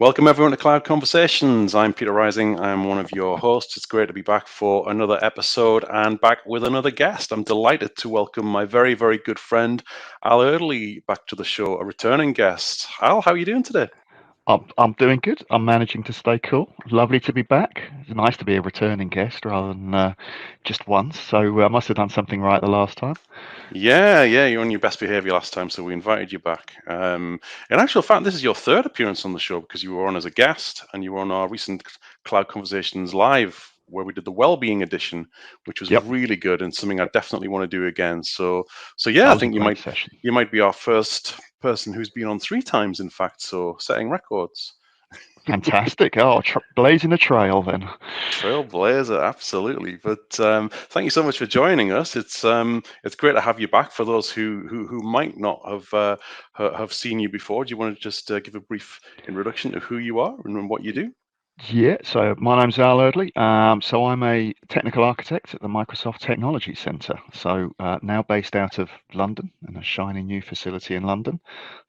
Welcome everyone to Cloud Conversations. I'm Peter Rising. I'm one of your hosts. It's great to be back for another episode and back with another guest. I'm delighted to welcome my very, very good friend Al Eardley back to the show, a returning guest. Al, how are you doing today? I'm doing good. I'm managing to stay cool. Lovely to be back. It's nice to be a returning guest rather than just once. So I must have done something right the last time. Yeah, you're on your best behavior last time, so we invited you back. In actual fact, this is your third appearance on the show because you were on as a guest and you were on our recent Cloud Conversations live where we did the wellbeing edition, which was Yep, really good and something I definitely want to do again. So yeah, that I was a think you great might session. you might be our first person who's been on three times, in fact, so setting records. Fantastic. Oh, blazing a trail then. Trailblazer, absolutely. But thank you so much for joining us. It's great to have you back. For those who might not have seen you before, do you want to just give a brief introduction to who you are and what you do? Yeah, so my name's Al Eardley. So I'm a technical architect at the Microsoft Technology Centre. So now based out of London in a shiny new facility in London.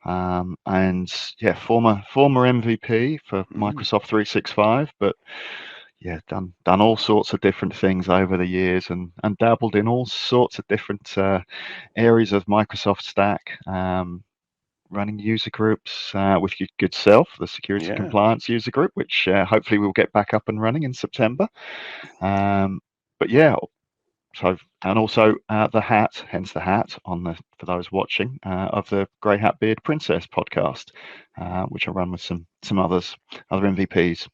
And yeah, former MVP for Mm, Microsoft 365, but yeah, done all sorts of different things over the years and dabbled in all sorts of different areas of Microsoft stack. Running user groups with your good self, the security yeah, compliance user group, which hopefully we'll get back up and running in September. Um, but yeah, so and also the hat, hence the hat on the for those watching of the Grey Hat Beard Princess podcast, which I run with some other MVPs.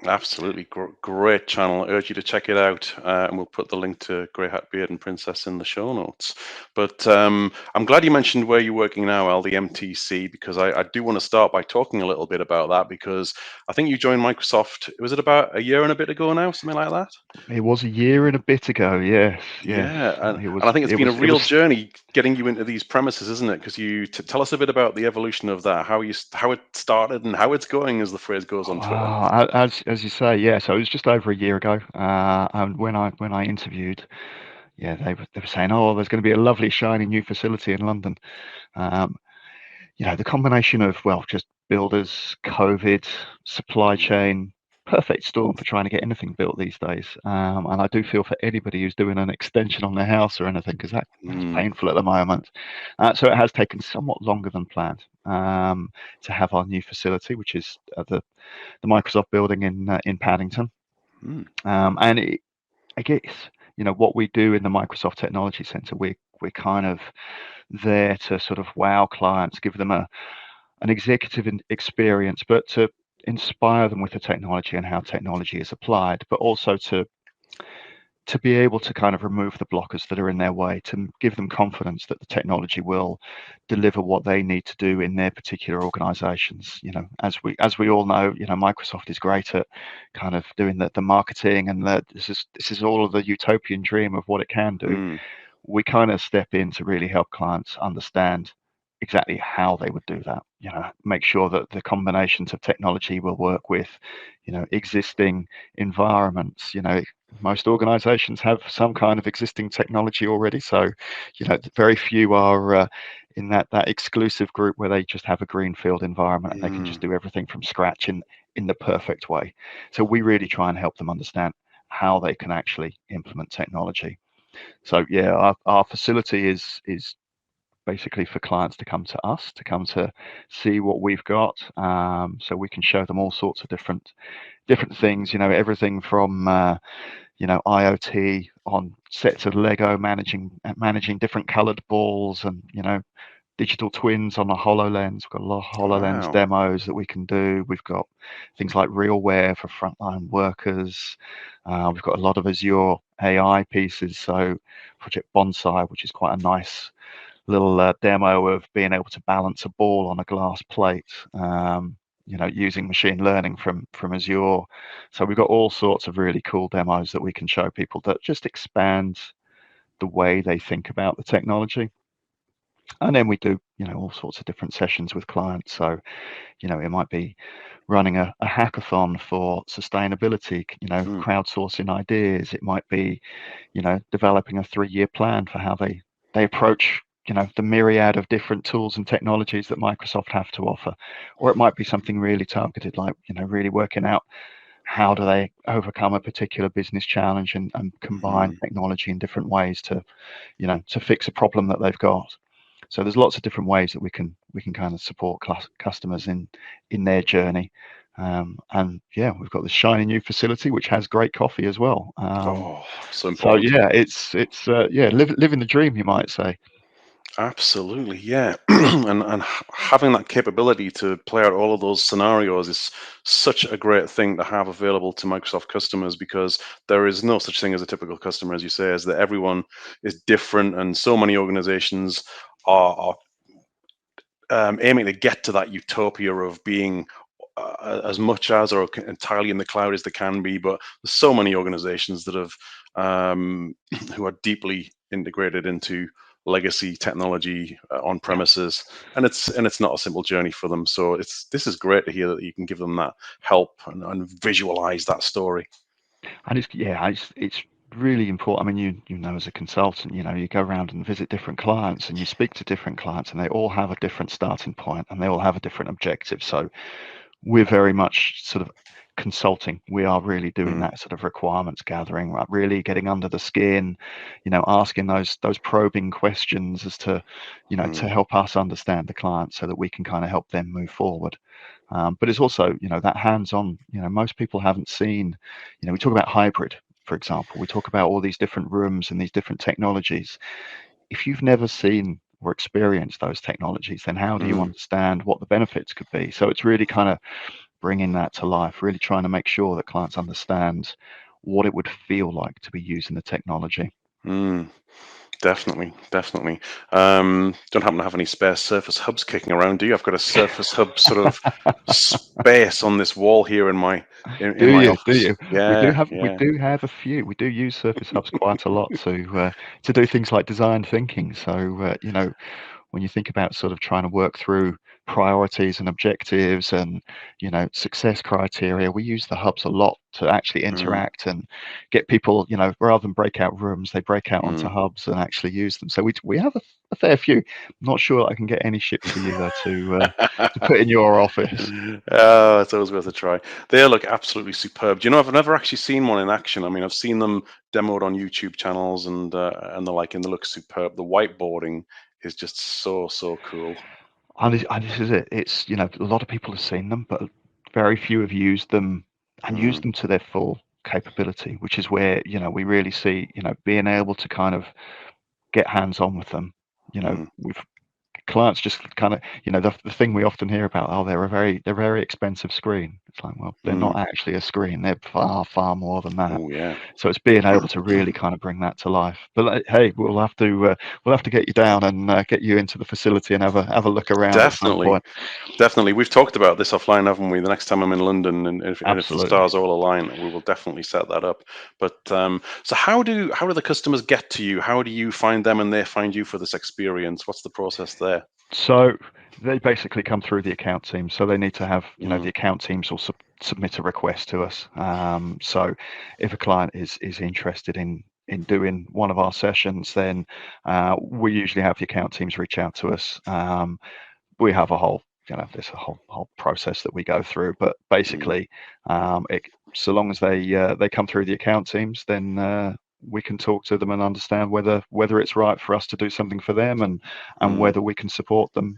absolutely. Great channel. I urge you to check it out. And we'll put the link to Grey Hat Beard and Princess in the show notes. But I'm glad you mentioned where you're working now, Al, the MTC, because I do want to start by talking a little bit about that because I think you joined Microsoft, was it about a year and a bit ago now, something like that? It was a year and a bit ago. Yes, yes. Yeah, and, It was. and I think it's It been a was. It real was. journey getting you into these premises, isn't it? Because tell us a bit about the evolution of that, how it started and how it's going, as the phrase goes on Twitter. As you say, yeah. So it was just over a year ago, and when I interviewed, yeah, they were saying, oh, there's going to be a lovely shiny new facility in London. Um, the combination of well, just builders, COVID, supply Yeah. chain, perfect storm for trying to get anything built these days. And I do feel for anybody who's doing an extension on their house or anything, because that's Mm, painful at the moment. So it has taken somewhat longer than planned to have our new facility, which is the Microsoft building in Paddington. mm, And I guess what we do in the Microsoft Technology Center, we're kind of there to sort of wow clients, give them an executive experience, but to inspire them with the technology and how technology is applied, but also to be able to kind of remove the blockers that are in their way, to give them confidence that the technology will deliver what they need to do in their particular organizations. As we all know, Microsoft is great at kind of doing the marketing, and this is all of the utopian dream of what it can do. mm, We kind of step in to really help clients understand exactly how they would do that. Make sure that the combinations of technology will work with existing environments. Most organizations have some kind of existing technology already, so very few are in that exclusive group where they just have a greenfield environment and they can just mm, do everything from scratch in the perfect way. So we really try and help them understand how they can actually implement technology. So yeah, our facility is basically for clients to come to us, to come to see what we've got, so we can show them all sorts of different things. Everything from IoT on sets of Lego, managing different coloured balls, and digital twins on a HoloLens. We've got a lot of HoloLens wow. demos that we can do. We've got things like RealWare for frontline workers. We've got a lot of Azure AI pieces. So Project Bonsai, which is quite a nice little demo of being able to balance a ball on a glass plate. Using machine learning from Azure. So we've got all sorts of really cool demos that we can show people that just expand the way they think about the technology. And then we do, all sorts of different sessions with clients. So, it might be running a hackathon for sustainability, Mm, crowdsourcing ideas. It might be, developing a 3-year plan for how they approach, the myriad of different tools and technologies that Microsoft have to offer, or it might be something really targeted, like really working out how do they overcome a particular business challenge and combine Mm. technology in different ways to to fix a problem that they've got. So there's lots of different ways that we can kind of support customers in their journey. And yeah, we've got this shiny new facility which has great coffee as well. Oh, so So important. yeah, it's yeah, living the dream, you might say. Absolutely, yeah. And having that capability to play out all of those scenarios is such a great thing to have available to Microsoft customers, because there is no such thing as a typical customer, as you say, is that everyone is different, and so many organizations are aiming to get to that utopia of being as much as or entirely in the cloud as they can be. But there's so many organizations that have who are deeply integrated into legacy technology on Yeah. premises, and it's not a simple journey for them. So this is great to hear that you can give them that help and visualize that story. And it's really important. I mean, as a consultant, you go around and visit different clients and you speak to different clients, and they all have a different starting point and they all have a different objective. So we're very much sort of consulting. We are really doing Mm, that sort of requirements gathering, right? Really getting under the skin, asking those probing questions as to, to mm, help us understand the client so that we can kind of help them move forward. But it's also, that hands-on. Most people haven't seen. We talk about hybrid, for example. We talk about all these different rooms and these different technologies. If you've never seen or experienced those technologies, then how do you mm, understand what the benefits could be? So it's really kind of bringing that to life, really trying to make sure that clients understand what it would feel like to be using the technology. mm. Definitely, definitely. Don't happen to have any spare Surface Hubs kicking around, do you? I've got a Surface Hub sort of space on this wall here in my in Do my you? Do office. you? We do Yeah, have we yeah. do have a few. We do use Surface Hubs quite a lot to do things like design thinking. So when you think about sort of trying to work through priorities and objectives and success criteria, we use the hubs a lot to actually Mm, interact and get people, rather than break out rooms, they break out onto mm. hubs and actually use them. So we have a fair few. I'm not sure I can get any shipped to you though to put in your office. Oh, it's always worth a try. They look absolutely superb. Do you know, I've never actually seen one in action. I mean, I've seen them demoed on YouTube channels and the like, and they look superb. The whiteboarding is just so cool. And this is it. It's, a lot of people have seen them, but very few have used them and used Mm, them to their full capability, which is where, we really see, being able to kind of get hands on with them. mm, With clients just kind of, the thing we often hear about, oh, they're a very expensive screen. It's like, well, they're not mm. actually a screen. They're far more than that. Oh yeah. So it's being able to really kind of bring that to life. But hey, we'll have to get you down and get you into the facility and have a look around at some Definitely. point. Definitely. We've talked about this offline, haven't we? The next time I'm in London, and if the Absolutely. stars all align, we will definitely set that up. But so how do the customers get to you? How do you find them and they find you for this experience? What's the process there? So they basically come through the account team. So they need to have, the Mm, account teams will submit a request to us. So if a client is interested in doing one of our sessions, then we usually have the account teams reach out to us. We have a whole, there's a whole process that we go through, but mm, basically, so long as they come through the account teams, then we can talk to them and understand whether it's right for us to do something for them, and mm, whether we can support them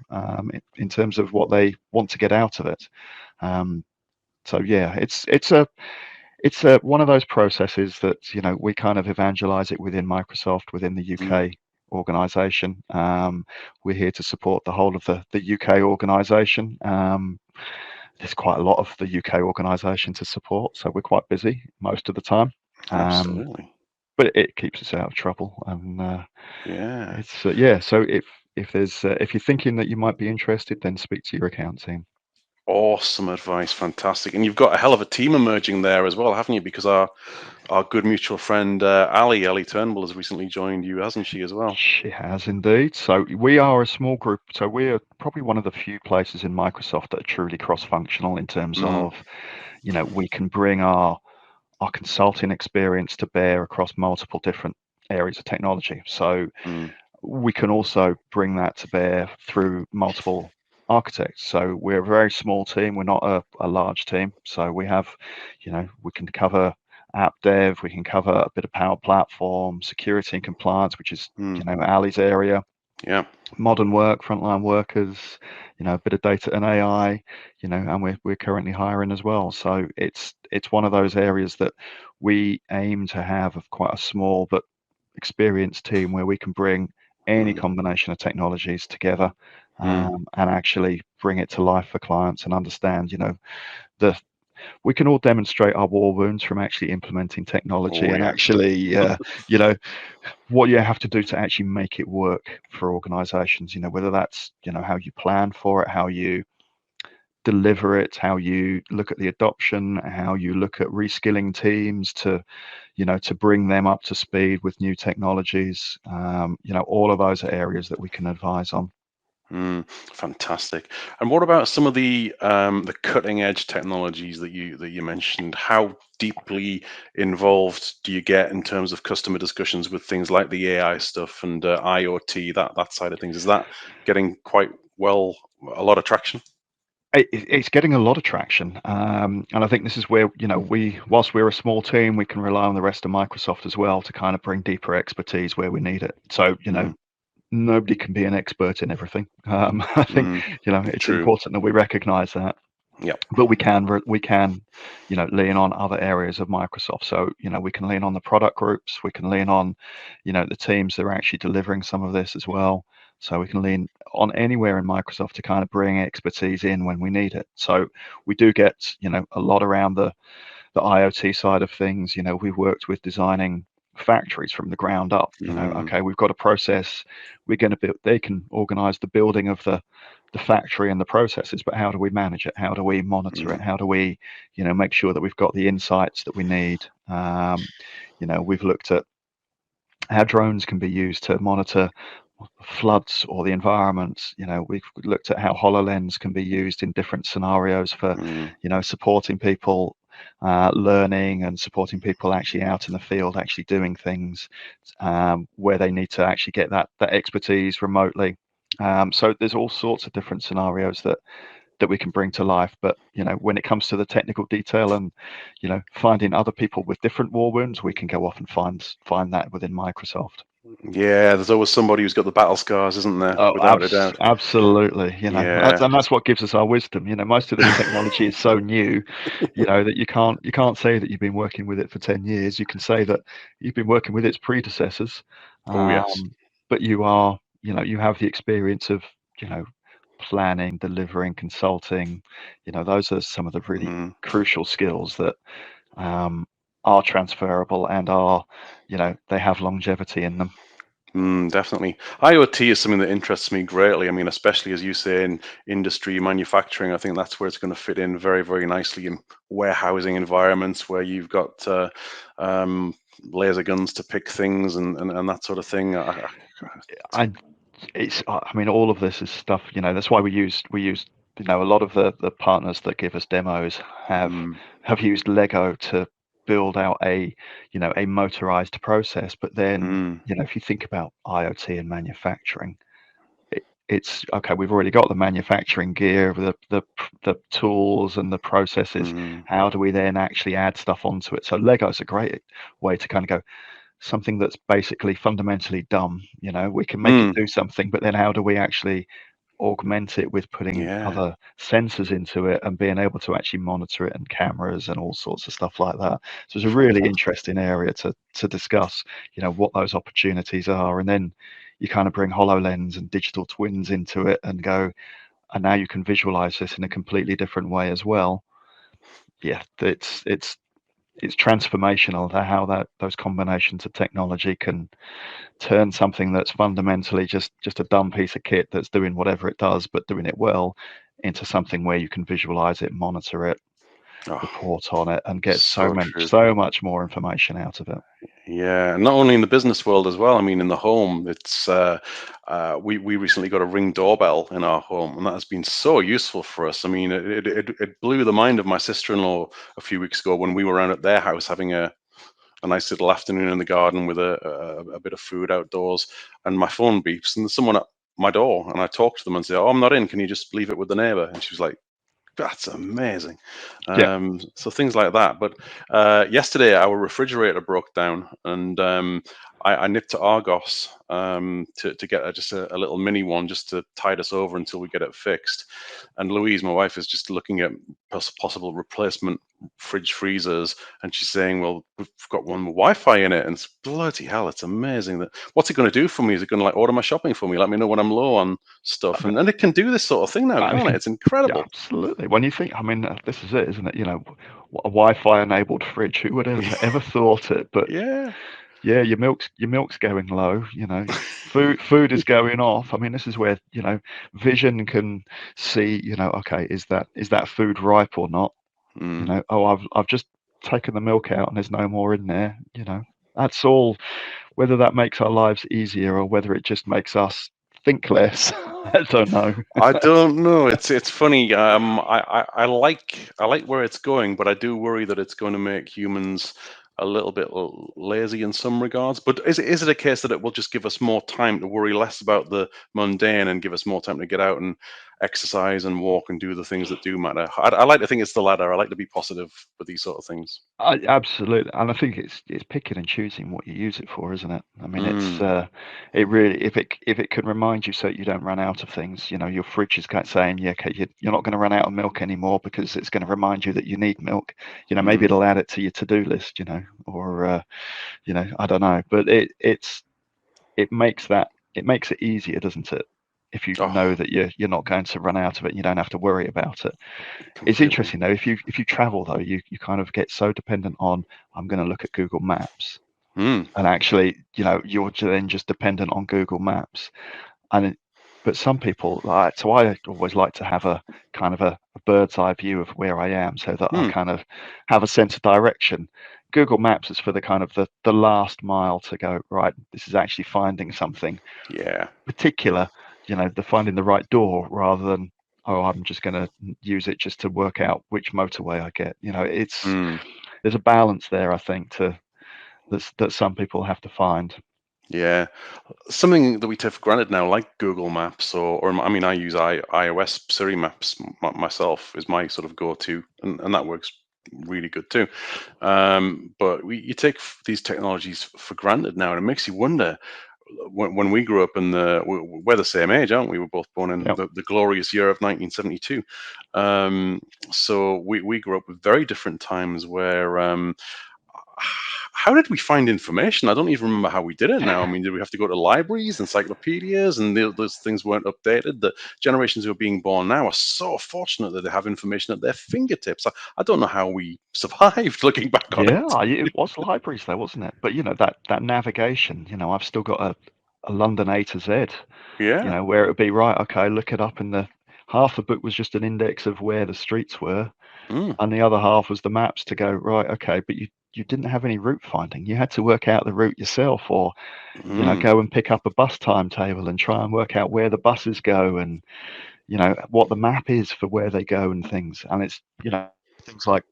in terms of what they want to get out of it. Um, so yeah, it's one of those processes that we kind of evangelize it within Microsoft, within the mm, UK organization. We're here to support the whole of the UK organization. There's quite a lot of the UK organization to support, so we're quite busy most of the time. Um, absolutely. but it keeps us out of trouble, and Yeah. it's yeah. So if you're thinking that you might be interested, then speak to your account team. Awesome advice. Fantastic. And you've got a hell of a team emerging there as well, haven't you? Because our good mutual friend Ali Turnbull has recently joined you, hasn't she, as well? She has indeed. So we are a small group. So we are probably one of the few places in Microsoft that are truly cross-functional in terms Mm, of, we can bring our consulting experience to bear across multiple different areas of technology. So mm, we can also bring that to bear through multiple architects. So we're a very small team. We're not a large team. So we have, we can cover app dev, we can cover a bit of Power Platform, security and compliance, which is, Mm. Ali's area, Yeah. modern work, frontline workers, a bit of data and AI, and we're currently hiring as well. So it's one of those areas that we aim to have of quite a small but experienced team where we can bring any Mm. combination of technologies together, Mm. and actually bring it to life for clients and understand, the we can all demonstrate our war wounds from actually implementing technology Oh and yes. actually, you know, what you have to do to actually make it work for organizations, whether that's, how you plan for it, how you deliver it, how you look at the adoption, how you look at reskilling teams to, to bring them up to speed with new technologies. All of those are areas that we can advise on. Fantastic. And what about some of the cutting edge technologies that you mentioned? How deeply involved do you get in terms of customer discussions with things like the AI stuff and IoT, that side of things? Is that getting quite well a lot of traction? It's getting a lot of traction, and I think this is where, whilst we're a small team, we can rely on the rest of Microsoft as well to kind of bring deeper expertise where we need it. So, Mm, nobody can be an expert in everything. I think, mm, it's true. important that we recognise that. Yep. But we can lean on other areas of Microsoft. So, we can lean on the product groups, we can lean on, the teams that are actually delivering some of this as well. So we can lean on anywhere in Microsoft to kind of bring expertise in when we need it. So we do get, a lot around the IoT side of things. We've worked with designing factories from the ground up. Mm, Okay, we've got a process, we're going to build, they can organize the building of the factory and the processes, but how do we manage it? How do we monitor it? mm, How do we, make sure that we've got the insights that we need? We've looked at how drones can be used to monitor floods or the environment. We've looked at how HoloLens can be used in different scenarios for, mm, supporting people learning and supporting people actually out in the field, actually doing things where they need to actually get that expertise remotely. So there's all sorts of different scenarios that we can bring to life. But when it comes to the technical detail and finding other people with different war wounds, we can go off and find that within Microsoft. yeah, there's always somebody who's got the battle scars, isn't there? Oh, Without a doubt. absolutely. Yeah. And that's what gives us our wisdom. Most of this technology is so new, that you can't say that you've been working with it for 10 years. You can say that you've been working with its predecessors, Oh yes. um, but you have the experience of, you know, planning, delivering, consulting. Those are some of the really Mm. crucial skills that are transferable and they have longevity in them. Definitely. IoT is something that interests me greatly. I mean, especially as you say in industry, manufacturing, I think that's where it's going to fit in very, very nicely in warehousing environments where you've got um, laser guns to pick things and that sort of thing. I I mean, all of this is stuff, that's why we use, a lot of the partners that give us demos Mm, have used Lego to build out a motorized process. But then, mm, if you think about IoT and manufacturing, it's okay, we've already got the manufacturing gear, the tools and the processes. mm, How do we then actually add stuff onto it? So Lego's a great way to kind of go, something that's basically fundamentally dumb. We can make it mm. do something, but then how do we actually augment it with putting Yeah. other sensors into it and being able to actually monitor it and cameras and all sorts of stuff like that? So it's a really Fantastic. interesting area to discuss, what those opportunities are. And then you kind of bring HoloLens and digital twins into it and go, and now you can visualize this in a completely different way as well. Yeah, it's transformational to how those combinations of technology can turn something that's fundamentally just a dumb piece of kit that's doing whatever it does but doing it well into something where you can visualize it, monitor it, Oh, report on it, and get so true. so much more information out of it. Yeah, and not only in the business world as well. I mean, in the home, we recently got a Ring doorbell in our home, and that has been so useful for us. I mean, it blew the mind of my sister-in-law a few weeks ago when we were around at their house having a nice little afternoon in the garden with a bit of food outdoors, and my phone beeps, and there's someone at my door, and I talk to them and say, "Oh, I'm not in. Can you just leave it with the neighbor?" And she was like, "That's amazing." Yeah. So things like that. But yesterday, our refrigerator broke down, and I nipped to Argos to get just a little mini one just to tide us over until we get it fixed. And Louise, my wife, is just looking at possible replacement fridge freezers, and she's saying, "Well, we've got one with Wi-Fi in it," and it's bloody hell, it's amazing. That what's it going to do for me? Is it going to like order my shopping for me? Let me know when I'm low on stuff, and it can do this sort of thing now, I can't it? mean, It's yeah, incredible. absolutely. When you think, I mean, this is it, isn't it? A Wi-Fi enabled fridge. Who would have ever thought it? But Yeah. yeah, your milk's going low. Food is going off. I mean, this is where vision can see. Okay, is that food ripe or not? Mm. Oh, I've just taken the milk out and there's no more in there. That's all. Whether that makes our lives easier or whether it just makes us think less, I don't know. I don't know. It's funny. I like where it's going, but I do worry that it's going to make humans a little bit lazy in some regards. But is it a case that it will just give us more time to worry less about the mundane and give us more time to get out and exercise and walk and do the things that do matter? I like to think it's the latter. I like to be positive with these sort of things. Absolutely, and I think it's picking and choosing what you use it for, isn't it? I mean, Mm, it really if it can remind you so you don't run out of things. Your fridge is kind of saying, yeah, okay, you're not going to run out of milk anymore because it's going to remind you that you need milk. Maybe mm. it'll add it to your to-do list, or I don't know, but it makes it easier, doesn't it? If you know Oh, that you're not going to run out of it, and you don't have to worry about it. It's completely. interesting though, if you travel though, you kind of get so dependent on, I'm going to look at Google Maps, Mm, and actually, you're then just dependent on Google Maps. But some people like, so I always like to have a kind of a bird's eye view of where I am, so that I mm. kind of have a sense of direction. Google Maps is for the kind of the last mile to go, right, this is actually finding something Yeah. particular, the finding the right door, rather than, oh, I'm just going to use it just to work out which motorway I get. Mm, There's a balance there, I think, that some people have to find. yeah. Something that we take for granted now, like Google Maps, or I mean, I use iOS Siri Maps myself is my sort of go-to, and that works really good too. But you take these technologies for granted now, and it makes you wonder. When we grew up we're the same age, aren't we? We were both born in Yep. the glorious year of 1972. So we grew up with very different times where how did we find information? I don't even remember how we did it now. I mean, did we have to go to libraries, encyclopedias, and those things weren't updated? The generations who are being born now are so fortunate that they have information at their fingertips. I don't know how we survived looking back on Yeah, it. it was libraries though, wasn't it? But that navigation, I've still got a London A to Z, Yeah. where it would be, right, okay, look it up, and the half the book was just an index of where the streets were, Mm, and the other half was the maps to go, right, okay, but you didn't have any route finding. You had to work out the route yourself, or mm, go and pick up a bus timetable and try and work out where the buses go, and what the map is for where they go and things. And it's things like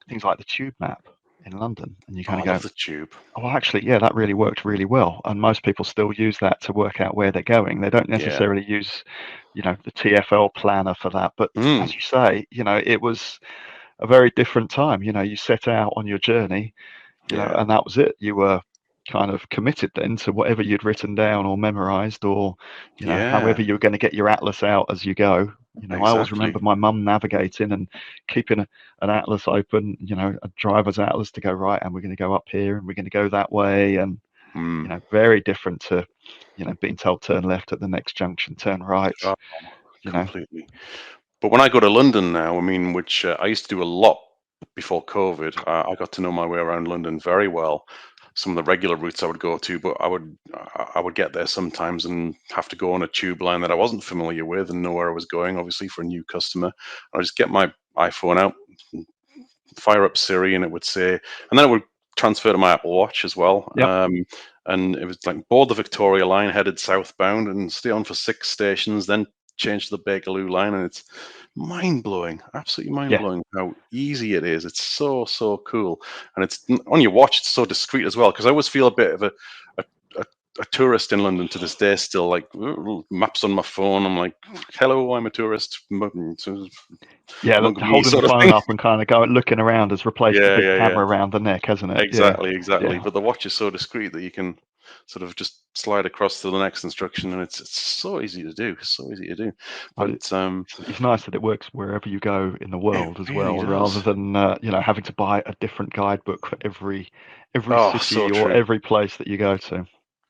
things like the tube map in London, and you oh, kind I of love go, the tube. oh, actually, yeah, that really worked really well. And most people still use that to work out where they're going. They don't Yeah. necessarily use the TFL planner for that. But Mm, as you say, it was a very different time. You set out on your journey, yeah. and that was it. You were kind of committed then to whatever you'd written down or memorized, or Yeah. however you were going to get your atlas out as you go. I always remember Exactly. my mum navigating and keeping an atlas open, a driver's atlas, to go, right, and we're going to go up here and we're going to go that way. And Mm, very different to being told turn left at the next junction, turn right. oh, you know completely. But when I go to London now, I mean, which I used to do a lot before COVID, I got to know my way around London very well. Some of the regular routes I would go to, but I would get there sometimes and have to go on a tube line that I wasn't familiar with and know where I was going. Obviously, for a new customer, I just get my iPhone out, fire up Siri, and it would say, and then it would transfer to my Apple Watch as well. yep. And it was like board the Victoria line, headed southbound, and stay on for 6 stations, then change to the Bakerloo line, and it's mind-blowing, absolutely Yeah, mind-blowing how easy it is. It's so cool, and it's on your watch. It's so discreet as well, because I always feel a bit of a, a, a tourist in London to this day. Still, like maps on my phone. I'm like, hello, I'm a tourist. yeah. Mug me, Holding the sort of phone thing. up and kind of going looking around has replaced the Yeah, big yeah, yeah. camera around the neck, hasn't it? Yeah, Exactly. yeah. But the watch is so discreet that you can sort of just slide across to the next instruction, and it's so easy to do. So easy to do. But But it's nice that it works wherever you go in the it world as really well, rather does. than having to buy a different guidebook for every Oh, so city or true. every place that you go to.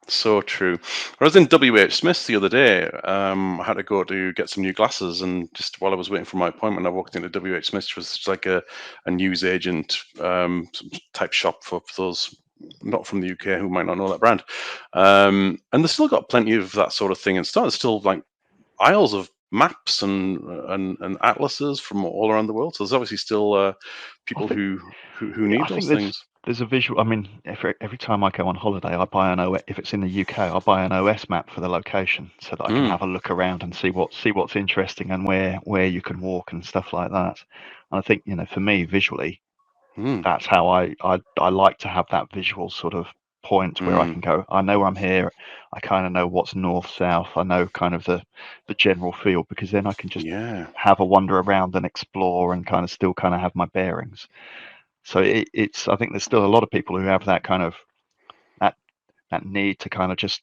So true. I was in WH Smith's the other day. I had to go to get some new glasses, and just while I was waiting for my appointment, I walked into WH Smith's, which was just like a news agent type shop for those not from the UK who might not know that brand. And they've still got plenty of that sort of thing in stock. There's still like aisles of maps and atlases from all around the world. So there's obviously still I people think who I need think those things. there's a visual. I mean, every time I go on holiday, I buy an OS. If it's in the UK, I buy an OS map for the location so that I can Mm, have a look around and see what's interesting and where you can walk and stuff like that. And I think for me, visually, mm, that's how I like to have that visual sort of point where I mm, can go. I know I'm here. I kind of know what's north, south. I know kind of the general feel, because then I can just yeah. have a wander around and explore and kind of still kind of have my bearings. So it's I think there's still a lot of people who have that kind of that that need to kind of just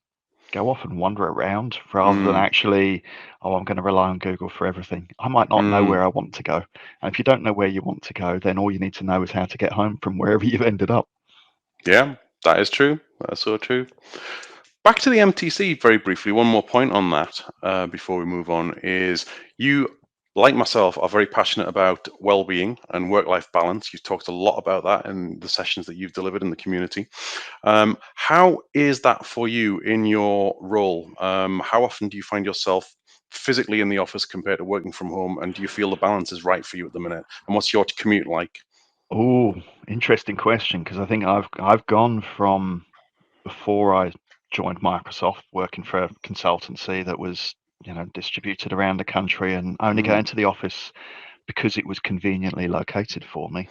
go off and wander around rather than Mm, actually, oh, I'm going to rely on Google for everything. I might not know mm. where I want to go. And if you don't know where you want to go, then all you need to know is how to get home from wherever you've ended up. Yeah, that is true. That's so true. Back to the MTC very briefly. One more point on that before we move on is you, like myself, are very passionate about well-being and work-life balance. You've talked a lot about that in the sessions that you've delivered in the community. How is that for you in your role? How often do you find yourself physically in the office compared to working from home? And do you feel the balance is right for you at the minute? And what's your commute like? Oh, interesting question, because I think I've gone from before I joined Microsoft, working for a consultancy that was distributed around the country and only going Mm, to the office because it was conveniently located for me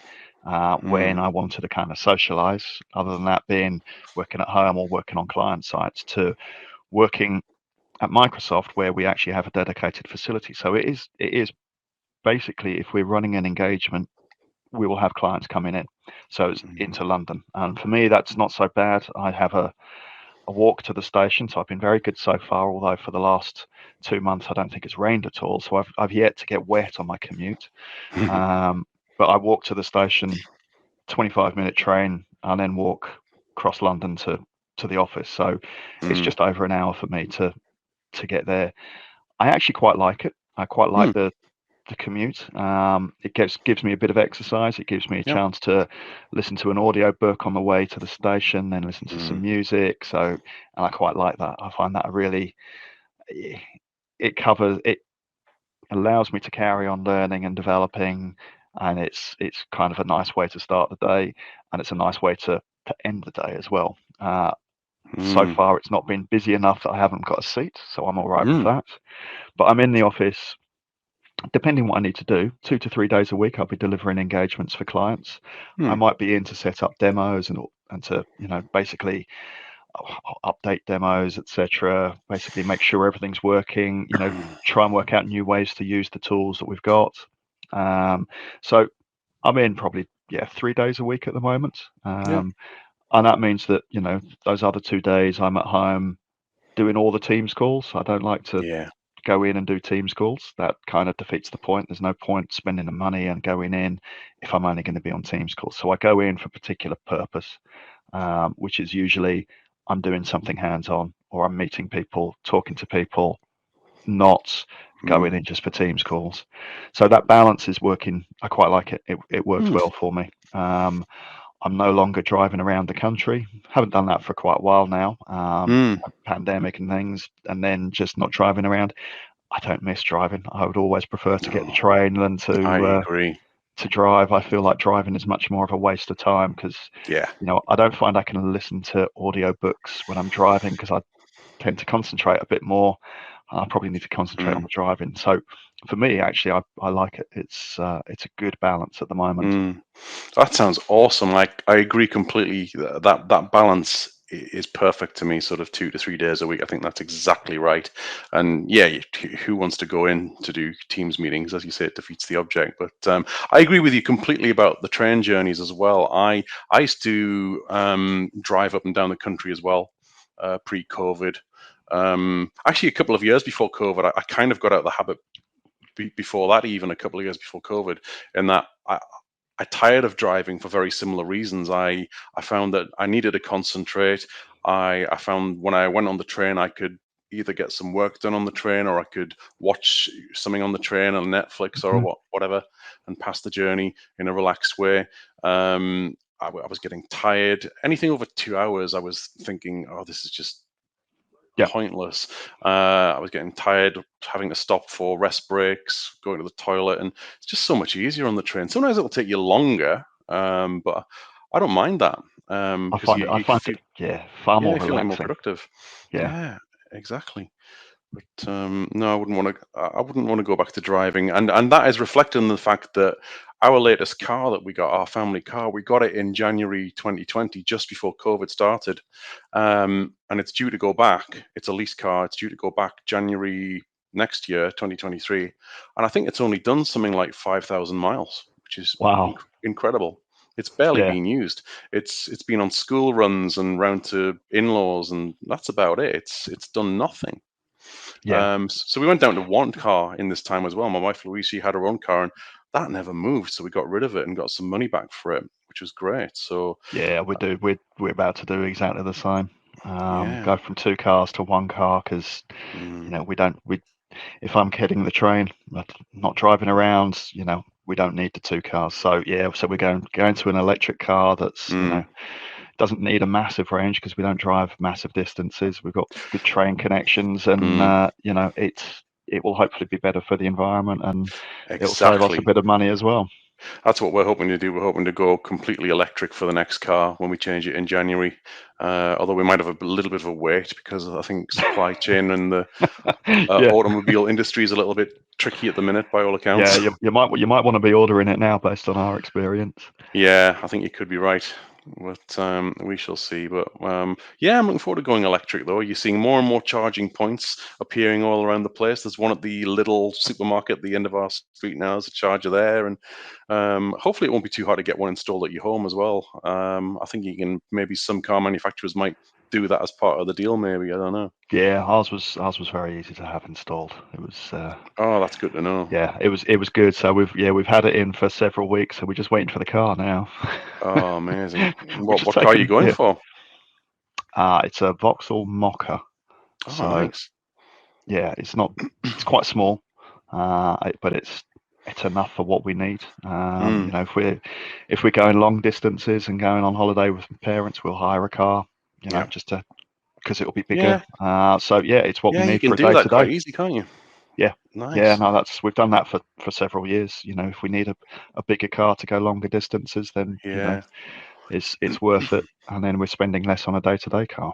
when mm, I wanted to kind of socialize, other than that being working at home or working on client sites, to working at Microsoft where we actually have a dedicated facility. So it is basically, if we're running an engagement, we will have clients coming in. So it's mm, into London. And for me, that's not so bad. I have a walk to the station. So I've been very good so far, although for the last 2 months, I don't think it's rained at all. So I've yet to get wet on my commute. Um, but I walk to the station, 25-minute train, and then walk across London to the office. So it's mm, just over an hour for me to get there. I actually quite like it. I quite like mm. the commute. It gives me a bit of exercise. It gives me a Yep. chance to listen to an audio book on the way to the station, then listen to some Mm, music. So, and I quite like that. I find that it covers it allows me to carry on learning and developing, and it's kind of a nice way to start the day, and it's a nice way to end the day as well. So mm, far, it's not been busy enough that I haven't got a seat, so I'm all right with mm, that. But I'm in the office, depending what I need to do, 2 to 3 days a week. I'll be delivering engagements for clients. I mm, might be in to set up demos and to basically update demos, etc. Basically, make sure everything's working. Try and work out new ways to use the tools that we've got. So I'm in probably 3 days a week at the moment, yeah. and that means that those other 2 days I'm at home doing all the Teams calls. I don't like to Yeah. go in and do Teams calls. That kind of defeats the point. There's no point spending the money and going in if I'm only going to be on Teams calls. So I go in for a particular purpose, which is usually I'm doing something hands-on, or I'm meeting people, talking to people, not going Mm, in just for Teams calls. So that balance is working. I quite like it. It works mm, well for me. I'm no longer driving around the country. Haven't done that for quite a while now. mm. Pandemic and things, and then just not driving around. I don't miss driving. I would always prefer to get the No, train than I agree. to drive. I feel like driving is much more of a waste of time because Yeah. I don't find I can listen to audiobooks when I'm driving because I tend to concentrate a bit more. I probably need to concentrate on the driving. So for me, actually, I like it. It's a good balance at the moment. That sounds awesome. I agree completely. That balance is perfect to me. Sort of 2 to 3 days a week. I think that's exactly right. And yeah, who wants to go in to do Teams meetings? As you say, it defeats the object. But I agree with you completely about the train journeys as well. I used to drive up and down the country as well, pre-COVID. Actually, a couple of years before COVID, I kind of got out of the habit before that, even a couple of years before COVID, in that I tired of driving for very similar reasons. I found that I needed to concentrate. I found when I went on the train, I could either get some work done on the train, or I could watch something on the train on Netflix or Mhm. whatever, and pass the journey in a relaxed way. I was getting tired. Anything over 2 hours, I was thinking, oh, this is just Yeah, pointless. I was getting tired, having to stop for rest breaks, going to the toilet, and it's just so much easier on the train. Sometimes it'll take you longer, but I don't mind that because I you find feel, it far yeah, more you feel like more relaxing. productive. Yeah. Yeah, exactly. But no, I wouldn't want to. I wouldn't want to go back to driving, and that is reflected in the fact that our latest car that we got, our family car, we got it in January 2020, just before COVID started, and it's due to go back. It's a lease car. It's due to go back January next year, 2023, and I think it's only done something like 5,000 miles, which is Wow. incredible. It's barely Yeah. been used. It's been on school runs and round to in-laws, and that's about it. It's done nothing. Yeah. So we went down to one car in this time as well. My wife Louise, she had her own car, and that never moved. So we got rid of it and got some money back for it, which was great. So Yeah. We're about to do exactly the same. yeah, Go from 2 cars to 1 car because mm, we if I'm getting the train, not driving around, we don't need the 2 cars. So yeah, so we're going to an electric car that's mm, doesn't need a massive range because we don't drive massive distances. We've got good train connections, and mm, it will hopefully be better for the environment, and it'll save us a exactly. bit of money as well. That's what we're hoping to do. We're hoping to go completely electric for the next car when we change it in January. Although we might have a little bit of a wait because I think supply chain and the Yeah, automobile industry is a little bit tricky at the minute, by all yeah. accounts. You might want to be ordering it now based on our experience. Yeah, I think you could be right, but we shall see. But yeah, I'm looking forward to going electric though. You're seeing more and more charging points appearing all around the place. There's one at the little supermarket at the end of our street now. There's a charger there, and hopefully it won't be too hard to get one installed at your home as well. I think you can maybe some car manufacturers might do that as part of the deal. Maybe I don't know. Yeah, ours was very easy to have installed. It was Oh, that's good to know. yeah, it was good. So we've had it in for several weeks, so we're just waiting for the car now. Oh, amazing. Which has What car are you taken going yeah. for? It's a Vauxhall Mocha. Oh, So nice. yeah, it's quite small, but it's enough for what we need. Mm, If we're going long distances and going on holiday with parents, we'll hire a car, yeah. just to because it'll be bigger. Yeah, So yeah, it's what we yeah, you need can for a do day that to quite day. easy, can't you? Yeah, yeah. Nice. No, we've done that for several years. If we need a bigger car to go longer distances, then Yeah, it's worth it, and then we're spending less on a day to day car.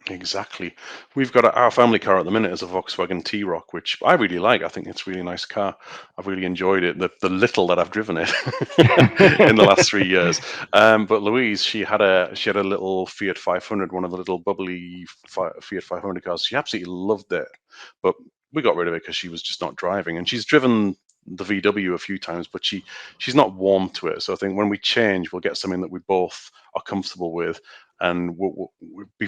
exactly. We've got our family car at the minute is a Volkswagen T-Roc, which I really like. I think it's a really nice car. I've really enjoyed it. The little that I've driven it in the last 3 years. But Louise, she had a little Fiat 500, one of the little bubbly Fiat 500 cars. She absolutely loved it, but we got rid of it because she was just not driving. And she's driven the VW a few times, but she's not warm to it. So I think when we change, we'll get something that we both are comfortable with. And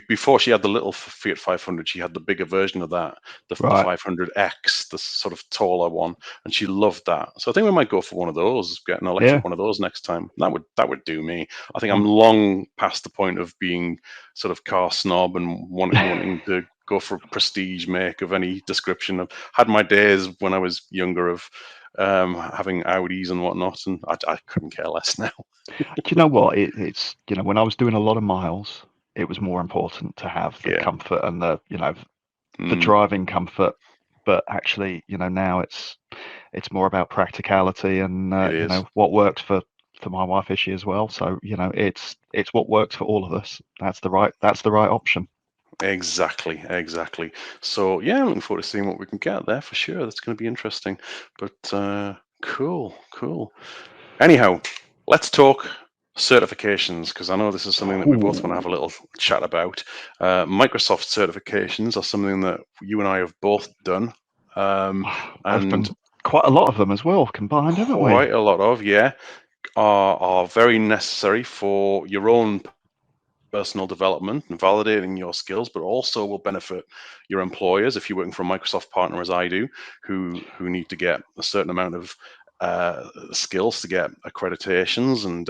before she had the little Fiat 500, she had the bigger version of that, the Right. 500X, the sort of taller one, and she loved that. So I think we might go for one of those, get an Yeah. electric one of those next time. That would do me. I think I'm Mm. long past the point of being sort of car snob and wanting to go for prestige make of any description. I've had my days when I was younger of having Audis and whatnot, and I couldn't care less now. Do you know what? It's when I was doing a lot of miles, it was more important to have the Yeah. comfort and the Mm, driving comfort. But actually, now it's more about practicality and it is. what works for my wife Ishii as well. So it's what works for all of us. That's the right option. Exactly, exactly. So yeah, I'm looking forward to seeing what we can get there for sure. That's going to be interesting. But cool, cool. Anyhow, let's talk certifications because I know this is something that we both want to have a Ooh, little chat about. Microsoft certifications are something that you and I have both done, I've and done quite a lot of them as well combined, haven't we? quite a lot of, yeah, are very necessary for your own personal development and validating your skills, but also will benefit your employers if you're working for a Microsoft partner, as I do, who need to get a certain amount of skills to get accreditations and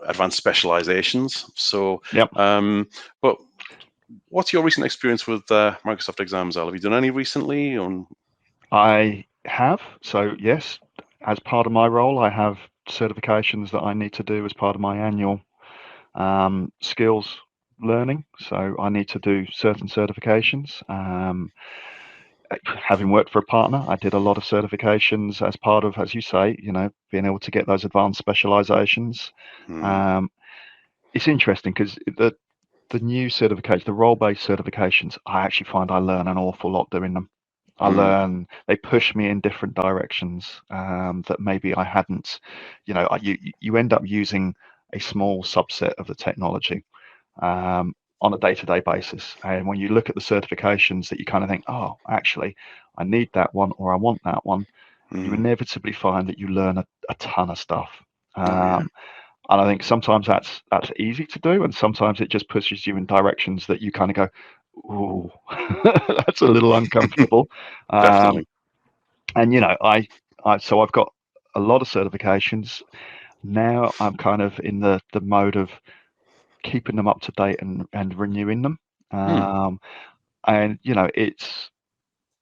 advanced specializations. So, Yep. but what's your recent experience with Microsoft exams, Al? Have you done any recently? I have. So, yes, as part of my role, I have certifications that I need to do as part of my annual skills learning. So, I need to do certain certifications. Having worked for a partner, I did a lot of certifications as part of, as you say, being able to get those advanced specializations. Hmm, Um, it's interesting because the new certifications, the role-based certifications, I actually find I learn an awful lot doing them. hmm, They push me in different directions that maybe I hadn't. You end up using a small subset of the technology on a day-to-day basis. And when you look at the certifications that you kind of think, oh, actually, I need that one or I want that one, you hmm. inevitably find that you learn a ton of stuff. Oh yeah. Um, and I think sometimes that's easy to do, and sometimes it just pushes you in directions that you kind of go, "Ooh, that's a little uncomfortable." Um, Definitely. and so I've got a lot of certifications now. I'm kind of in the mode of keeping them up to date and renewing them. Hmm. Um, and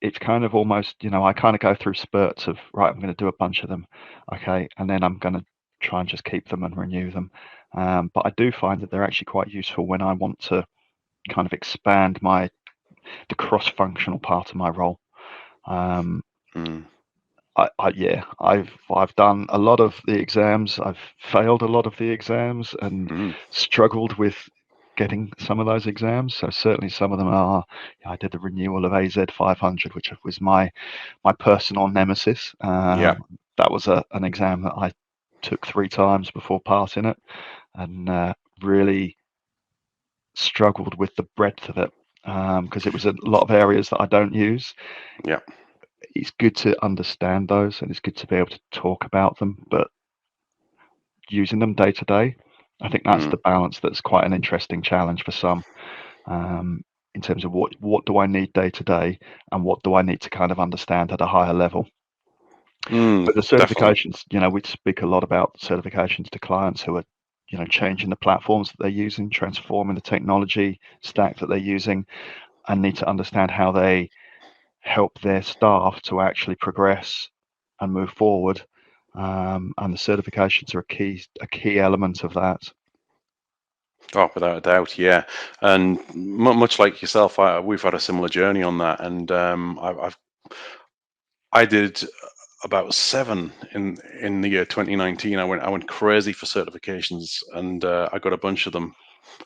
it's kind of almost, I kind of go through spurts of, right, I'm going to do a bunch of them, okay, and then I'm going to try and just keep them and renew them. But I do find that they're actually quite useful when I want to kind of expand the cross-functional part of my role. Um, Hmm. yeah, I've done a lot of the exams. I've failed a lot of the exams and Hmm. struggled with getting some of those exams. So certainly some of them are. I did the renewal of AZ 500, which was my personal nemesis. Yeah. That was an exam that I took 3 times before passing it, and really struggled with the breadth of it because it was a lot of areas that I don't use. Yeah. It's good to understand those, and it's good to be able to talk about them, but using them day to day, I think that's Hmm. the balance that's quite an interesting challenge for some. Um, in terms of what do I need day to day, and what do I need to kind of understand at a higher level. Hmm. But the Definitely. certifications, we speak a lot about certifications to clients who are, changing the platforms that they're using, transforming the technology stack that they're using, and need to understand how they help their staff to actually progress and move forward. And the certifications are a key element of that. Oh, without a doubt, yeah. And much like yourself, we've had a similar journey on that. And I did about seven in the year 2019. I went crazy for certifications, and I got a bunch of them.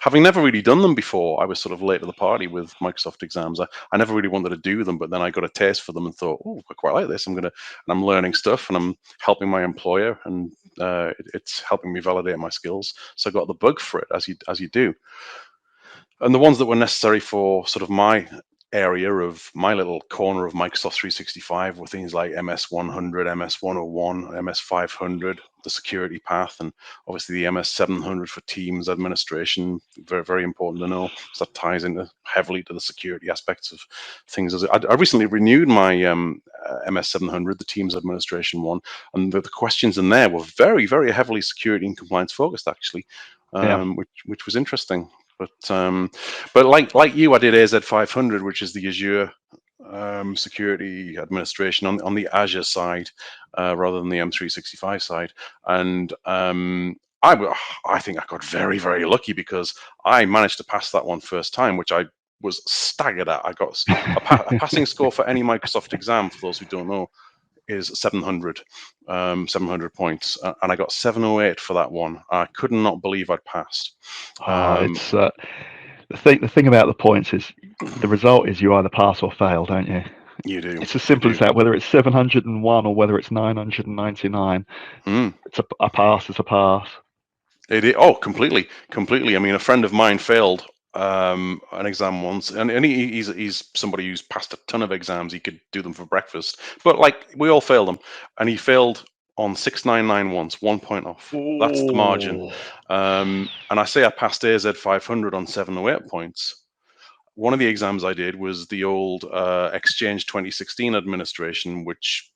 Having never really done them before, I was sort of late to the party with Microsoft exams. I never really wanted to do them, but then I got a taste for them and thought, oh, I quite like this. And I'm learning stuff, and I'm helping my employer, and it's helping me validate my skills. So I got the bug for it, as you do. And the ones that were necessary for sort of my area of my little corner of Microsoft 365 were things like MS 100, MS 101, MS 500, the security path, and obviously the MS 700 for Teams administration. Very, very important to know because that ties into heavily to the security aspects of things. I recently renewed my MS 700, the Teams administration one, and the questions in there were very, very heavily security and compliance focused, actually, Yeah, which was interesting. But like you, I did AZ 500, which is the Azure security administration on the Azure side rather than the M365 side. And I think I got very, very lucky because I managed to pass that one first time, which I was staggered at. I got a passing score for any Microsoft exam, for those who don't know, is 700, 700 points. And I got 708 for that one. I could not believe I'd passed. oh, Um, it's The thing about the points is the result is you either pass or fail, don't you? You do, It's as you simple as do. that. Whether it's 701 or whether it's 999, Mm. it's a pass. Is a pass. Oh, completely, completely. I mean, a friend of mine failed an exam once, and he's somebody who's passed a ton of exams. He could do them for breakfast, but like we all failed them, and he failed on 699 once, 1 point off. That's the margin. Oh, And I say I passed AZ 500 on 708 points. One of the exams I did was the old Exchange 2016 administration, which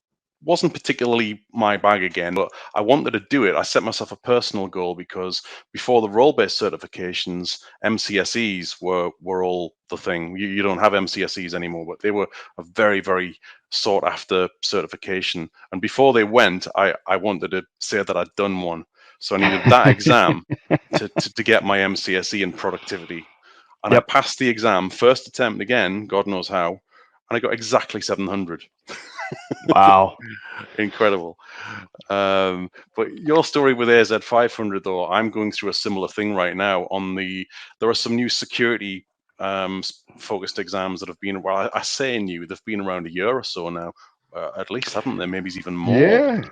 wasn't particularly my bag again, but I wanted to do it. I set myself a personal goal because before the role-based certifications, MCSEs were all the thing. You don't have MCSEs anymore, but they were a very, very sought after certification. And before they went, I wanted to say that I'd done one. So I needed that exam to get my MCSE in productivity. And I yep. passed the exam, first attempt again, God knows how, and I got exactly 700. Wow. Incredible. But your story with AZ 500, though, I'm going through a similar thing right now. There are some new security focused exams that have been, well, I say new, they've been around a year or so now, at least, haven't they? Maybe it's even more. Yeah.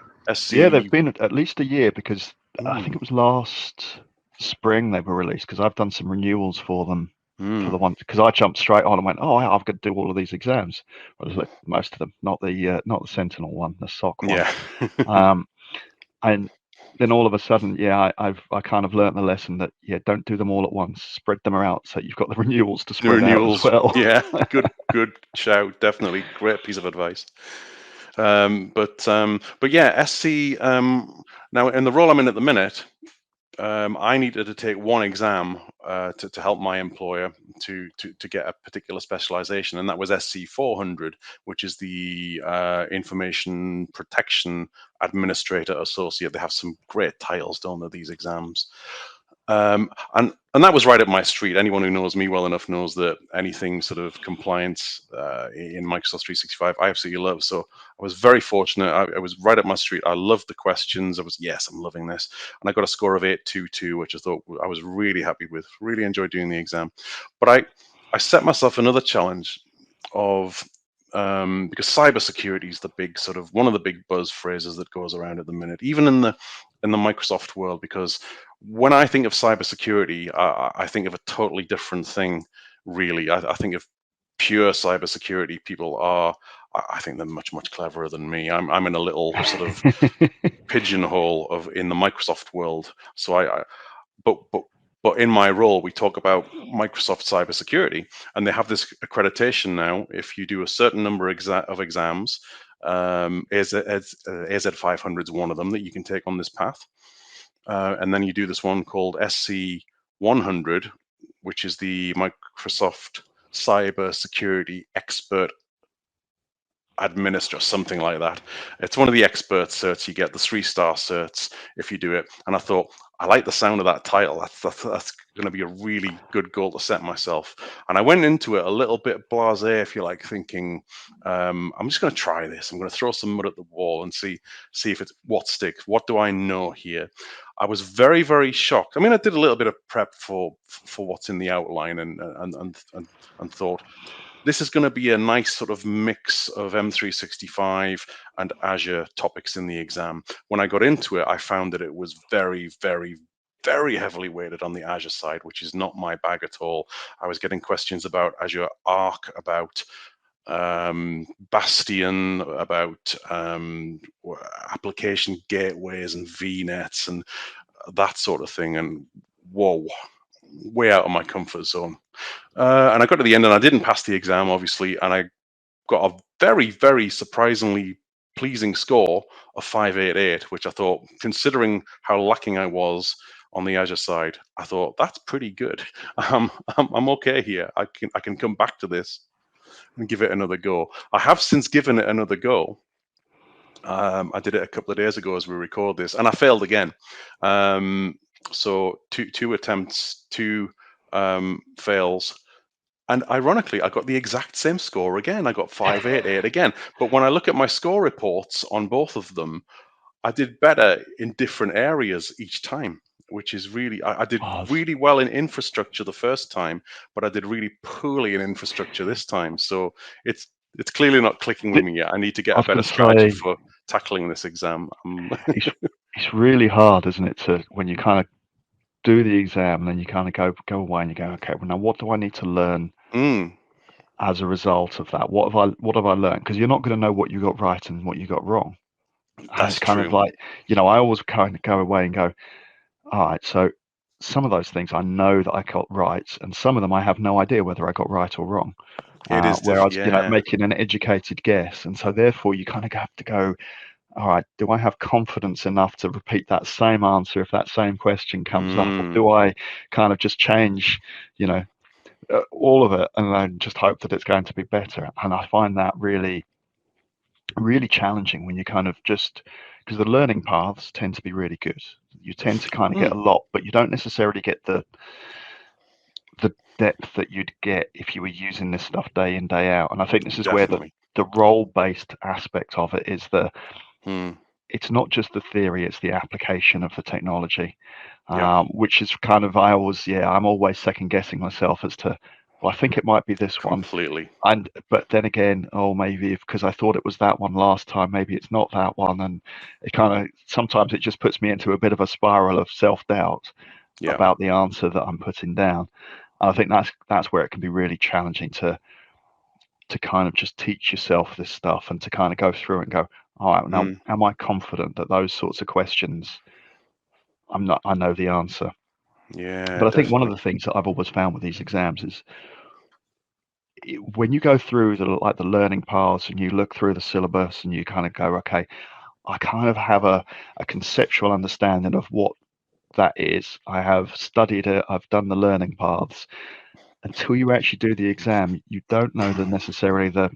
Yeah, they've SC. been at least a year because I think Mm, it was last spring they were released because I've done some renewals for them for mm, the one because I jumped straight on and went, oh, I've got to do all of these exams. Well, like most of them, not the Sentinel one, the SOC one. yeah. Um, and then all of a sudden, yeah, I kind of learnt the lesson that yeah, don't do them all at once, spread them out so you've got the renewals to The spread out as renewals. well. Yeah, good shout. Definitely great piece of advice. But yeah, SC. Now in the role I'm in at the minute, I needed to take one exam to help my employer to get a particular specialization, and that was SC 400, which is the Information Protection Administrator Associate. They have some great titles, don't they? These exams. And that was right up my street. Anyone who knows me well enough knows that anything sort of compliance in Microsoft 365, I absolutely love. So I was very fortunate. I was right up my street. I loved the questions. Yes, I'm loving this. And I got a score of 822, which I thought I was really happy with. Really enjoyed doing the exam. But I set myself another challenge of because cybersecurity is the big sort of one of the big buzz phrases that goes around at the minute, even in the Microsoft world, because when I think of cybersecurity, I think of a totally different thing, really. I think of pure cybersecurity people are, I think they're much, much cleverer than me. I'm in a little sort of pigeonhole of in the Microsoft world. So but but but in my role, we talk about Microsoft cybersecurity, and they have this accreditation now. If you do a certain number of exams, AZ 500 is one of them that you can take on this path. And then you do this one called SC 100, which is the Microsoft Cyber Security Expert Administrator, something like that. It's one of the expert certs. You get the 3-star certs if you do it. And I thought, I like the sound of that title. That's going to be a really good goal to set myself. And I went into it a little bit blasé, if you like, thinking, I'm just going to try this. I'm going to throw some mud at the wall and see if it's what sticks. What do I know here? I was very, very shocked. I mean, I did a little bit of prep for what's in the outline and thought this is going to be a nice sort of mix of M365 and Azure topics in the exam. When I got into it, I found that it was very, very, very heavily weighted on the Azure side, which is not my bag at all. I was getting questions about Azure Arc, about Bastion, about application gateways and VNets and that sort of thing. And whoa, way out of my comfort zone. And I got to the end and I didn't pass the exam, obviously, and I got a very, very surprisingly pleasing score of 588, which I thought, considering how lacking I was on the Azure side, I thought that's pretty good. I'm okay here. I can come back to this and give it another go. I have since given it another go. I did it a couple of days ago as we record this, and I failed again. So two attempts, two fails. And ironically, I got the exact same score again. I got 588 again. But when I look at my score reports on both of them, I did better in different areas each time. which is really, I did Oh, really well in infrastructure the first time, but I did really poorly in infrastructure this time. So it's it's clearly not clicking with I me yet. I need to get a was better going to strategy say, for tackling this exam. it's it's really hard, isn't it, to when you kind of do the exam and then you kind of go away and you go, okay, well now what do I need to learn Mm, as a result of that? What have I learned? Because you're not going to know what you got right and what you got wrong. And that's it's kind of true. like, I always kind of go away and go, all right, so some of those things I know that I got right, and some of them I have no idea whether I got right or wrong. It is Whereas, yeah. making an educated guess, and so therefore you kind of have to go, all right, do I have confidence enough to repeat that same answer if that same question comes up, or Mm, do I kind of just change, you know, all of it, and then just hope that it's going to be better? And I find that really, really challenging when you kind of just because the learning paths tend to be really good. You tend to kind of get mm, a lot, but you don't necessarily get the depth that you'd get if you were using this stuff day in, day out. And I think this is where definitely. the role-based aspect of it is Mm, it's not just the theory, it's the application of the technology, yeah, which is kind of, I'm always second guessing myself as to, well, I think it might be this one. completely. But then again, oh, maybe because I thought it was that one last time, maybe it's not that one. And it kind of, sometimes it just puts me into a bit of a spiral of self-doubt Yeah. about the answer that I'm putting down. And I think that's where it can be really challenging to kind of just teach yourself this stuff and to kind of go through and go, all right, now, Mm, am I confident that those sorts of questions I know the answer? yeah, But I think one of definitely. the things that I've always found with these exams is when you go through the learning paths and you look through the syllabus and you kind of go, okay, I kind of have a conceptual understanding of what that is. I have studied it. I've done the learning paths. Until you actually do the exam, you don't know necessarily the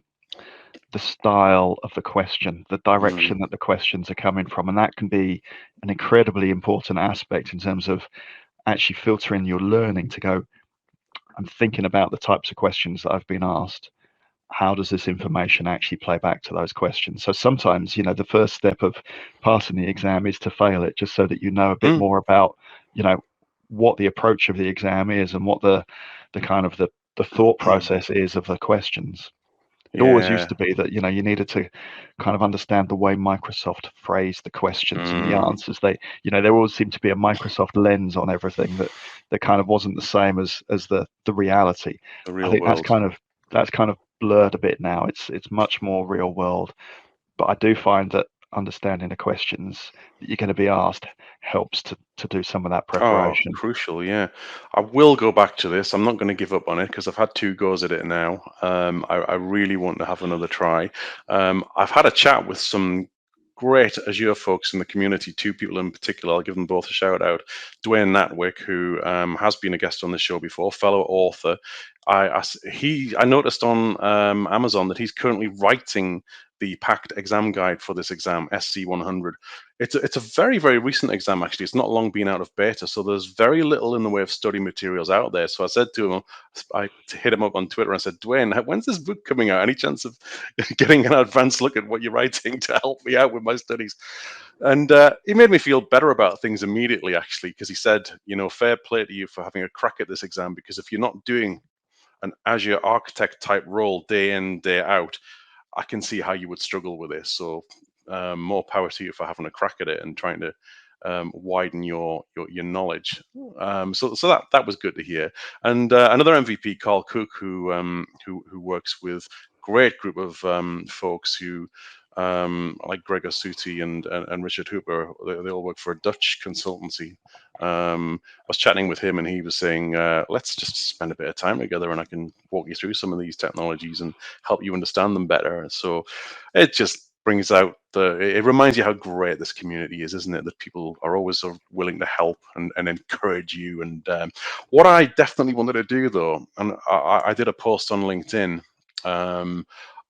style of the question, the Mm, direction that the questions are coming from. And that can be an incredibly important aspect in terms of actually filtering your learning to go, I'm thinking about the types of questions that I've been asked. How does this information actually play back to those questions? So sometimes, the first step of passing the exam is to fail it, just so that you know a bit mm, more about, you know, what the approach of the exam is and what the kind of the thought process is of the questions. It always used yeah. to be that, you needed to kind of understand the way Microsoft phrased the questions and the Mm, answers. There always seemed to be a Microsoft lens on everything that kind of wasn't the same as the reality. the I real think world. that's kind of blurred a bit now. It's much more real world. But I do find that understanding the questions that you're going to be asked helps to do some of that Oh, preparation. crucial, yeah. I will go back to this. I'm not going to give up on it because I've had two goes at it now. I really want to have another try. I've had a chat with some great Azure folks in the community, two people in particular. I'll give them both a shout out. Dwayne Natwick, who has been a guest on the show before, fellow author. I noticed on Amazon that he's currently writing the packed exam guide for this exam, SC100. It's a very, very recent exam, actually. It's not long been out of beta, so there's very little in the way of study materials out there. So I said to him, I hit him up on Twitter and I said, Dwayne, when's this book coming out? Any chance of getting an advanced look at what you're writing to help me out with my studies? And he made me feel better about things immediately, actually, because he said, fair play to you for having a crack at this exam, because if you're not doing an Azure architect type role day in, day out, I can see how you would struggle with this. So more power to you for having a crack at it and trying to widen your knowledge. So that was good to hear. And another MVP, Carl Cook, who works with great group of folks who like Gregor Suti and Richard Hooper. They all work for a Dutch consultancy. I was chatting with him and he was saying, let's just spend a bit of time together and I can walk you through some of these technologies and help you understand them better. So it just brings out it reminds you how great this community is, isn't it? That people are always sort of willing to help and encourage you. And what I definitely wanted to do though, and I did a post on LinkedIn, um,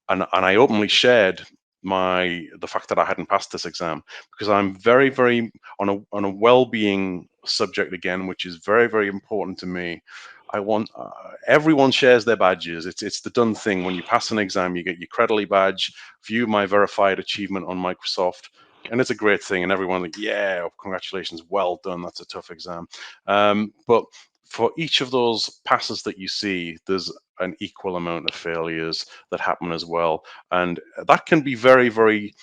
and I openly shared the fact that I hadn't passed this exam because I'm very, very on a well-being subject again, which is very, very important to me. I want everyone shares their badges. It's the done thing. When you pass an exam, you get your Credly badge. View my verified achievement on Microsoft. and it's a great thing, and everyone's like, yeah, congratulations, well done, that's a tough exam. But for each of those passes that you see, there's an equal amount of failures that happen as well, and that can be very, very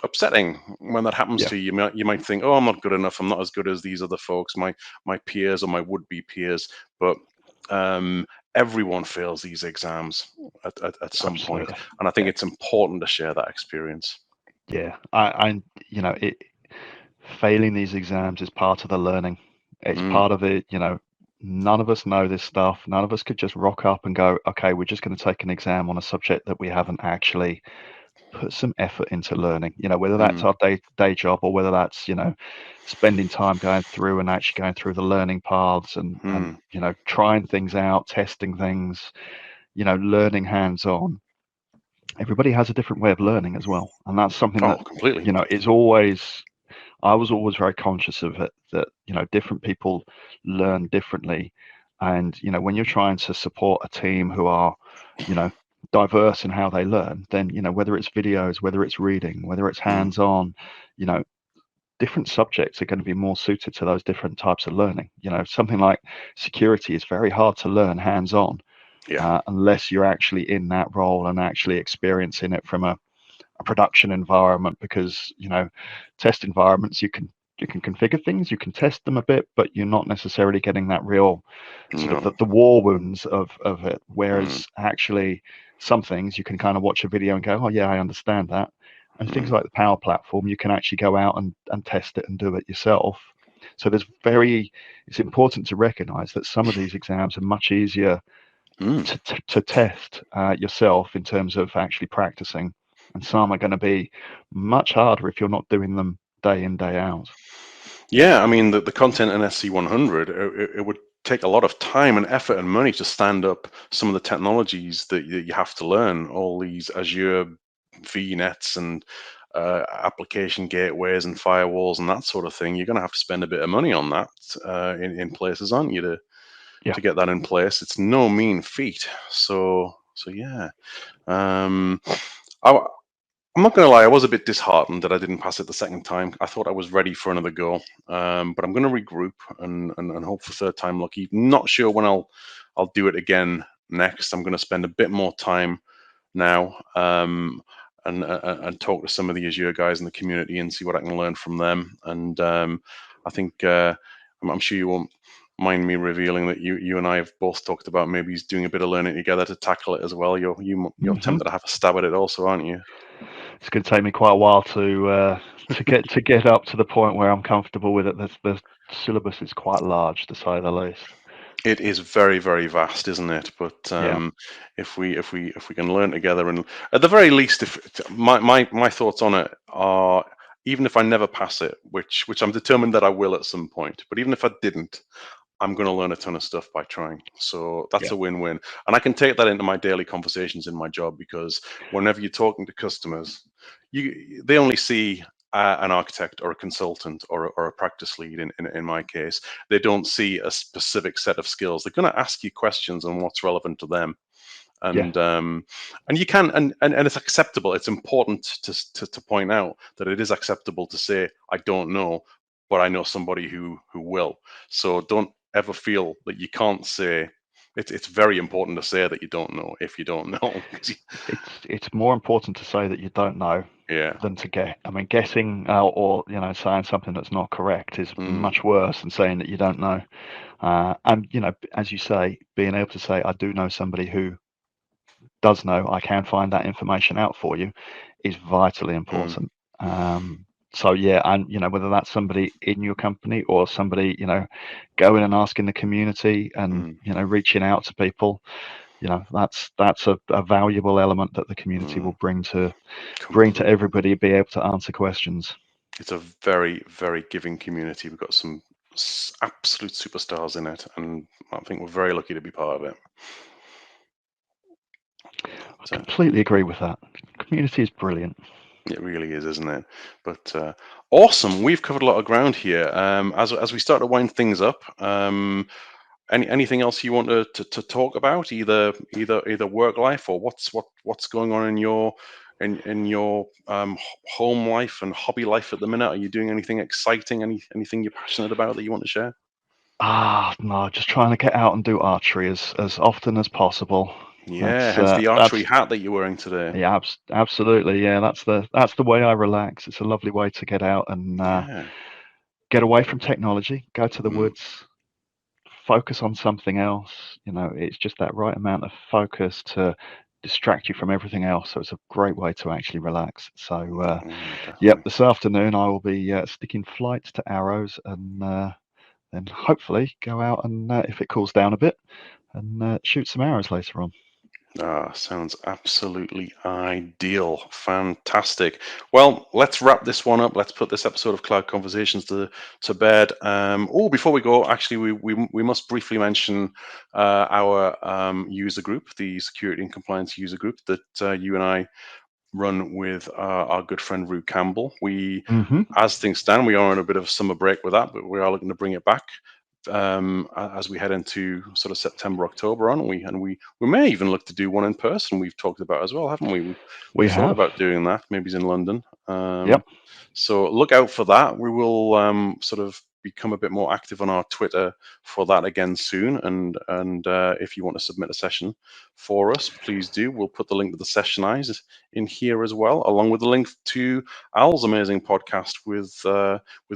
upsetting when that happens Yeah, to you. You might think, oh, I'm not good enough, I'm not as good as these other folks, my peers or my would-be peers. But everyone fails these exams at some point, absolutely. and I think Yeah, it's important to share that experience. yeah. I failing these exams is part of the learning. It's Mm, part of it. None of us know this stuff. None of us could just rock up and go, okay, we're just going to take an exam on a subject that we haven't actually put some effort into learning. Whether that's mm, our day job, or whether that's spending time going through and actually going through the learning paths, and mm. trying things out, testing things, learning hands on. Everybody has a different way of learning as well, and that's something Oh, that completely. is always. I was always very conscious of it, that different people learn differently, and when you're trying to support a team who are you know diverse in how they learn, then whether it's videos, whether it's reading, whether it's Mm, hands-on, you know different subjects are going to be more suited to those different types of learning. Something like security is very hard to learn hands-on, yeah. unless you're actually in that role and actually experiencing it from a production environment, because test environments, you can configure things, you can test them a bit, but you're not necessarily getting that real sort of No. the war wounds of it. Mm, Whereas actually some things you can kind of watch a video and go, oh yeah, I understand that. And things mm, like the Power Platform, you can actually go out and test it and do it yourself. So it's important to recognize that some of these exams are much easier mm. to test yourself in terms of actually practicing, and some are going to be much harder if you're not doing them day in, day out. Yeah, I mean, the content in SC 100, it would take a lot of time and effort and money to stand up some of the technologies that you have to learn, all these Azure VNets and application gateways and firewalls and that sort of thing. You're going to have to spend a bit of money on that in places, aren't you, Yeah, to get that in place? It's no mean feat. So yeah. Um, I, I'm not going to lie, I was a bit disheartened that I didn't pass it the second time. I thought I was ready for another go, but I'm going to regroup and hope for third time lucky. Not sure when I'll do it again next. I'm going to spend a bit more time now, and talk to some of the Azure guys in the community and see what I can learn from them. And I think I'm sure you won't mind me revealing that you and I have both talked about maybe doing a bit of learning together to tackle it as well. You're hmm tempted to have a stab at it also, aren't you? it's going to take me quite a while to get up to the point where I'm comfortable with it. The syllabus is quite large, to say the least. It is very, very vast, isn't it? But Yeah, if we can learn together, and at the very least, if my thoughts on it are, even if I never pass it, which I'm determined that I will at some point, but even if I didn't, I'm going to learn a ton of stuff by trying. So that's yeah, a win-win. And I can take that into my daily conversations in my job, because whenever you're talking to customers, they only see an architect or a consultant or a practice lead in my case. They don't see a specific set of skills. They're going to ask you questions on what's relevant to them. yeah. And you can, and it's acceptable. It's important to point out that it is acceptable to say I don't know, but I know somebody who will. So don't ever feel that you can't say. It's very important to say that you don't know if you don't know. It's more important to say that you don't know Yeah. than to get. I mean, guessing or saying something that's not correct is Mm, much worse than saying that you don't know. And as you say, being able to say, I do know somebody who does know, I can find that information out for you, is vitally mm, important. So yeah, and whether that's somebody in your company or somebody going and asking the community and mm, reaching out to people, that's a valuable element that the community mm. will bring to Completely. everybody, be able to answer questions. It's a very, very giving community. We've got some absolute superstars in it, and I think we're very lucky to be part of it. I So completely agree with that. Community is brilliant. it really is, isn't it? But awesome. We've covered a lot of ground here. As we start to wind things up, anything else you want to talk about, either work life or what's going on in your home life and hobby life at the minute? Are you doing anything exciting? Anything you're passionate about that you want to share? No, just trying to get out and do archery as often as possible. Yeah, hence the archery That's hat that you're wearing today. yeah, absolutely. Yeah, that's the way I relax. It's a lovely way to get out and Yeah. get away from technology, go to the Mm, woods, focus on something else. It's just that right amount of focus to distract you from everything else. So it's a great way to actually relax. So, yeah, yep, definitely. this afternoon I will be sticking flights to arrows and then hopefully go out and, if it cools down a bit, and shoot some arrows later on. Sounds absolutely ideal. Fantastic. Well, let's wrap this one up. Let's put this episode of Cloud Conversations to bed. Before we go, actually, we must briefly mention our user group, the Security and Compliance user group that you and I run with our good friend Rue Campbell. Hmm. As things stand, we are on a bit of a summer break with that, but we are looking to bring it back as we head into sort of September, October, aren't we? And we may even look to do one in person. We've talked about as well, haven't we? We We've thought have. about doing that. Maybe it's in London. Yep. So look out for that. We will sort of become a bit more active on our Twitter for that again soon. And if you want to submit a session for us, please do. We'll put the link to the session eyes in here as well, along with the link to Al's amazing podcast with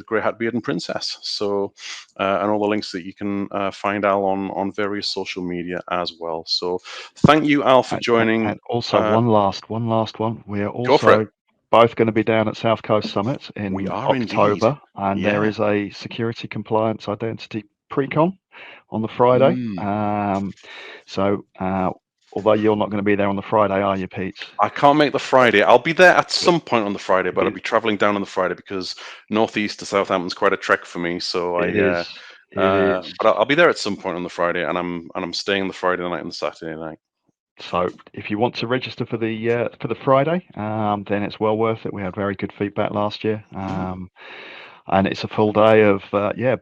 Grey Hat Beard and Princess. So and all the links that you can find Al on various social media as well. So thank you, Al, for joining. And also Uh, one last one. We're go for it. also both going to be down at South Coast Summit We in are indeed. October, and there Yeah. is a security compliance identity pre-con on the Friday. Mm. So although you're not going to be there on the Friday, are you, Pete? I can't make the Friday. I'll be there at some point on the Friday, but I'll It, be traveling down on the Friday because northeast to Southampton's quite a trek for me. So it is. It is. but I'll be there at some point on the Friday, and I'm staying the Friday night and the Saturday night. So if you want to register for the Friday, then it's well worth it. We had very good feedback last year, and it's a full day of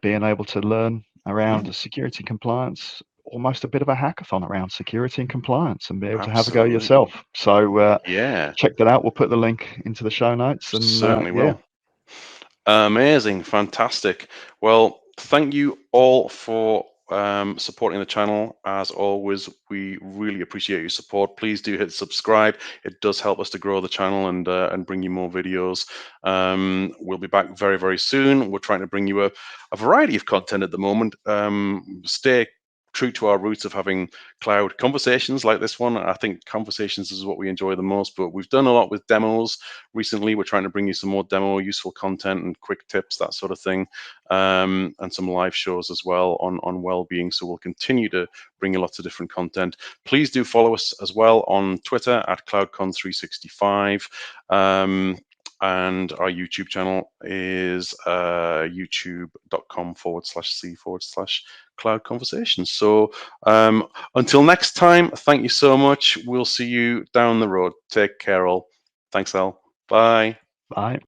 being able to learn around security compliance, almost a bit of a hackathon around security and compliance, and be able to have a go Absolutely. yourself. So Yeah, check that out. We'll put the link into the show notes, and certainly will. Amazing, fantastic. Well, thank you all for supporting the channel. As always, we really appreciate your support. Please do hit subscribe. It does help us to grow the channel and bring you more videos. We'll be back very, very soon. We're trying to bring you a variety of content at the moment. Stay true to our roots of having cloud conversations like this one. I think conversations is what we enjoy the most, but we've done a lot with demos recently. We're trying to bring you some more demo useful content and quick tips, that sort of thing, and some live shows as well on well-being. So we'll continue to bring you lots of different content. Please do follow us as well on Twitter at CloudCon365. And our YouTube channel is youtube.com/c/cloud conversations. So until next time, thank you so much. We'll see you down the road. Take care, all. Thanks, Al. Bye. Bye.